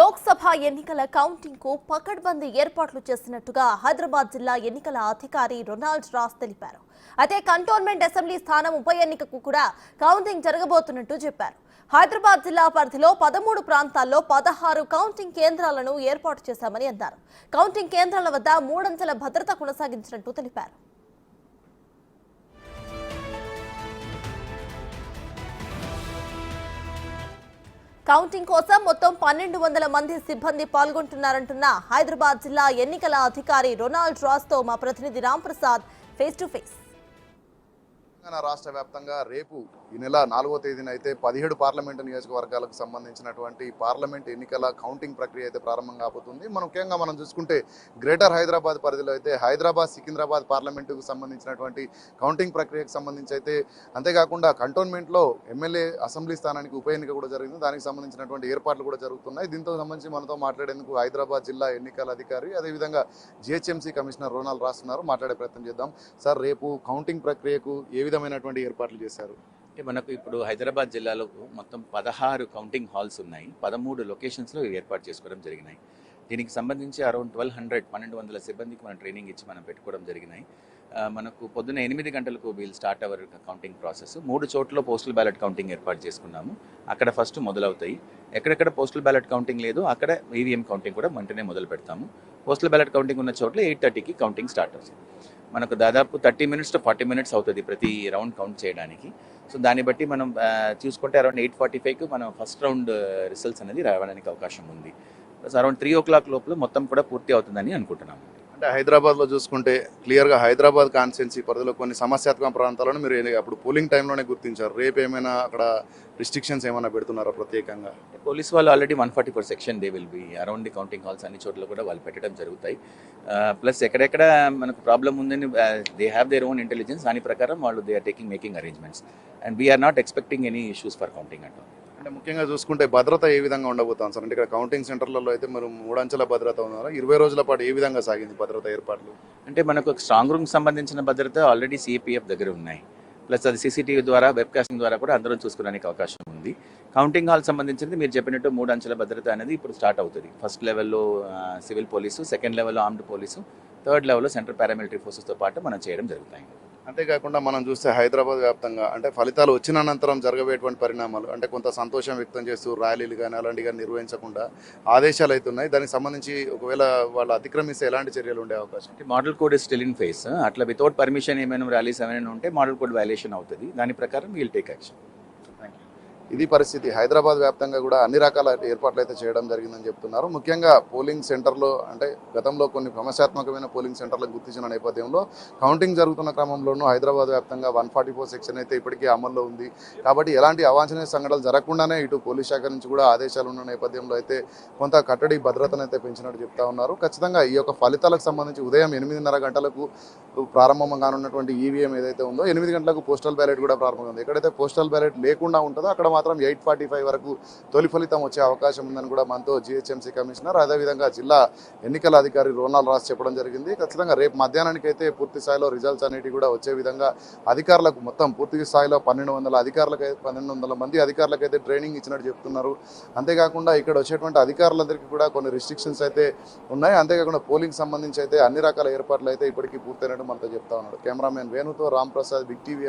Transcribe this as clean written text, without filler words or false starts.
లోక్సభ ఎన్నికల కౌంటింగ్ కు పకడ్బందీ ఏర్పాట్లు చేసినట్టుగా హైదరాబాద్ జిల్లా ఎన్నికల అధికారి రొనాల్డ్ రాస్ తెలిపారు. అయితే కంటోన్మెంట్ అసెంబ్లీ స్థానం ఉప ఎన్నికకు కూడా కౌంటింగ్ జరగబోతున్నట్టు చెప్పారు. హైదరాబాద్ జిల్లా పరిధిలో 13 ప్రాంతాల్లో 16 కౌంటింగ్ కేంద్రాలను ఏర్పాటు చేశామని అన్నారు. కౌంటింగ్ కేంద్రాల వద్ద 3 అంచెల భద్రత కొనసాగించినట్టు తెలిపారు. కౌంటింగ్ కోసం మొత్తం 1200 మంది సిబ్బంది పాల్గొంటున్నారంటున్న హైదరాబాద్ జిల్లా ఎన్నికల అధికారి రొనాల్డ్ రాస్ తో మా ప్రతినిధి Ram Prasad face to face. రాష్ట్ర వ్యాప్తంగా రేపు ఈ నెల 4వ తేదీన అయితే 17 పార్లమెంటు నియోజకవర్గాలకు సంబంధించినటువంటి పార్లమెంట్ ఎన్నికల కౌంటింగ్ ప్రక్రియ అయితే ప్రారంభం కాబోతుంది. ముఖ్యంగా మనం చూసుకుంటే గ్రేటర్ హైదరాబాద్ పరిధిలో అయితే హైదరాబాద్ సికింద్రాబాద్ పార్లమెంటుకు సంబంధించినటువంటి కౌంటింగ్ ప్రక్రియకు సంబంధించి అయితే అంతేకాకుండా కంటోన్మెంట్లో ఎమ్మెల్యే అసెంబ్లీ స్థానానికి ఉప ఎన్నిక కూడా జరిగింది. దానికి సంబంధించినటువంటి ఏర్పాట్లు కూడా జరుగుతున్నాయి. దీంతో సంబంధించి మనతో మాట్లాడేందుకు హైదరాబాద్ జిల్లా ఎన్నికల అధికారి అదేవిధంగా జిహెచ్ఎంసీ కమిషనర్ రొనాల్డ్ రాస్ ఉన్నారు. మాట్లాడే ప్రయత్నం చేద్దాం. సార్, రేపు కౌంటింగ్ ప్రక్రియకు ఏ విధమైనటువంటి ఏర్పాట్లు చేశారు? మనకు ఇప్పుడు హైదరాబాద్ జిల్లాలో మొత్తం 16 కౌంటింగ్ హాల్స్ ఉన్నాయి. 13 లొకేషన్స్లో ఏర్పాటు చేసుకోవడం జరిగినాయి. దీనికి సంబంధించి అరౌండ్ 1200 సిబ్బందికి మనం ట్రైనింగ్ ఇచ్చి మనం పెట్టుకోవడం జరిగినాయి. మనకు పొద్దున్న 8 గంటలకు we'll start our counting process. 3 చోట్ల పోస్టల్ బ్యాలెట్ కౌంటింగ్ ఏర్పాటు చేసుకున్నాము. అక్కడ ఫస్ట్ మొదలవుతాయి. ఎక్కడెక్కడ పోస్టల్ బ్యాలెట్ కౌంటింగ్ లేదు అక్కడ ఈవీఎం కౌంటింగ్ కూడా వెంటనే మొదలు పెడతాము. పోస్టల్ బ్యాలెట్ కౌంటింగ్ ఉన్న చోట్ల 8:30కి కౌంటింగ్ స్టార్ట్ అవుతుంది. మనకు దాదాపు 30 minutes to 40 minutes అవుతుంది ప్రతి రౌండ్ కౌంట్ చేయడానికి. సో దాన్ని బట్టి మనం చూసుకుంటే అరౌండ్ 8:45కి మనం ఫస్ట్ రౌండ్ రిజల్ట్స్ అనేది రావడానికి అవకాశం ఉంది. ప్లస్ అరౌండ్ 3 o'clock లోపల మొత్తం కూడా పూర్తి అవుతుందని అనుకుంటున్నాము. అంటే హైదరాబాద్లో చూసుకుంటే క్లియర్గా హైదరాబాద్ కాన్స్టిట్యున్సీ పరిధిలో కొన్ని సమస్యాత్మక ప్రాంతాలను మీరు అప్పుడు పోలింగ్ టైంలోనే గుర్తించారు. రేపు ఏమైనా అక్కడ రిస్ట్రిక్షన్స్ ఏమైనా పెడుతున్నారా ప్రత్యేకంగా? పోలీస్ వాళ్ళు already 144 section they will be around the counting halls అన్ని చోట్ల కూడా వాళ్ళు పెట్టడం జరుగుతాయి. ప్లస్ ఎక్కడెక్కడ మనకు ప్రాబ్లం ఉందని they have their own intelligence. దాని ప్రకారం వాళ్ళు they are making arrangements and we're not expecting any issues for counting అంటూ. అంటే ముఖ్యంగా చూసుకుంటే భద్రత ఏ విధంగా ఉండబోతాం సార్? అంటే ఇక్కడ కౌంటింగ్ సెంటర్లలో అయితే మరి 3 అంచెల భద్రత ఉన్నారా? 20 రోజుల పాటు ఏ విధంగా సాగింది భద్రత ఏర్పాట్లు? అంటే మనకు స్ట్రాంగ్ రూమ్ సంబంధించిన భద్రత ఆల్రెడీ సిపిఎఫ్ దగ్గర ఉన్నాయి. ప్లస్ అది సీసీటీవీ ద్వారా వెబ్కాస్టింగ్ ద్వారా కూడా అందరం చూసుకోవడానికి అవకాశం ఉంది. కౌంటింగ్ హాల్ సంబంధించింది మీరు చెప్పినట్టు 3 అంచెల భద్రత అనేది ఇప్పుడు స్టార్ట్ అవుతుంది. ఫస్ట్ లెవెల్లో సివిల్ పోలీసు, సెకండ్ లెవెల్లో ఆర్మ్డ్ పోలీసు, థర్డ్ లెవెల్లో సెంట్రల్ పారామిలిటరీ ఫోర్సెస్తో పాటు మనం చేయడం జరుగుతాయి. అంతేకాకుండా మనం చూస్తే హైదరాబాద్ వ్యాప్తంగా అంటే ఫలితాలు వచ్చిన అనంతరం జరగబోయేటువంటి పరిణామాలు అంటే కొంత సంతోషం వ్యక్తం చేస్తూ ర్యాలీలు కానీ అలాంటివి కానీ నిర్వహించకుండా ఆదేశాలు అవుతున్నాయి. దానికి సంబంధించి ఒకవేళ వాళ్ళు అతిక్రమిస్తే ఎలాంటి చర్యలు ఉండే అవకాశం? అంటే model code is still in phase. అట్లా వితౌట్ పర్మిషన్ ఏమైనా ర్యాలీస్ ఏమైనా ఉంటే మోడల్ కోడ్ వైలేషన్ అవుతుంది. దాని ప్రకారం వీల్ టేక్ యాక్షన్. ఇది పరిస్థితి. హైదరాబాద్ వ్యాప్తంగా కూడా అన్ని రకాల ఏర్పాట్లు అయితే చేయడం జరిగిందని చెప్తున్నారు. ముఖ్యంగా పోలింగ్ సెంటర్లో అంటే గతంలో కొన్ని సమస్యాత్మకమైన పోలింగ్ సెంటర్లకు గుర్తించిన నేపథ్యంలో కౌంటింగ్ జరుగుతున్న క్రమంలోనూ హైదరాబాద్ వ్యాప్తంగా 144 సెక్షన్ అయితే ఇప్పటికీ అమల్లో ఉంది. కాబట్టి ఎలాంటి అవాంఛనీయ సంఘటనలు జరగకుండానే ఇటు పోలీస్ శాఖ నుంచి కూడా ఆదేశాలు ఉన్న నేపథ్యంలో అయితే కొంత కట్టడి భద్రతను అయితే పెంచినట్టు చెప్తా ఉన్నారు. ఖచ్చితంగా ఈ యొక్క ఫలితాలకు సంబంధించి ఉదయం 8:30 గంటలకు ప్రారంభం కానున్నటువంటి ఈవీఎం ఏదైతే ఉందో 8 గంటలకు పోస్టల్ బ్యాలెట్ కూడా ప్రారంభమైంది. ఎక్కడైతే పోస్టల్ బ్యాలెట్ లేకుండా ఉంటుందో అక్కడ మాత్రం 8:45 వరకు తొలి ఫలితం వచ్చే అవకాశం ఉందని కూడా మనతో జిహెచ్ఎంసీ కమిషనర్ అదేవిధంగా జిల్లా ఎన్నికల అధికారి రొనాల్డ్ రాస్ చెప్పడం జరిగింది. ఖచ్చితంగా రేపు మధ్యాహ్నానికి అయితే పూర్తి స్థాయిలో రిజల్ట్స్ అనేవి కూడా వచ్చే విధంగా అధికారులకు మొత్తం పూర్తి స్థాయిలో 1200 మంది అధికారులకైతే ట్రైనింగ్ ఇచ్చినట్టు చెప్తున్నారు. అంతేకాకుండా ఇక్కడ వచ్చేటువంటి అధికారులందరికీ కూడా కొన్ని రిస్ట్రిక్షన్స్ అయితే ఉన్నాయి. అంతేకాకుండా పోలింగ్ సంబంధించి అయితే అన్ని రకాల ఏర్పాట్లు అయితే ఇప్పటికీ పూర్తయినట్టు మనతో చెప్తా ఉన్నాడు. కెమెరామెన్ వేణుతో రామ్ ప్రసాద్, బిగ్ టీవీ.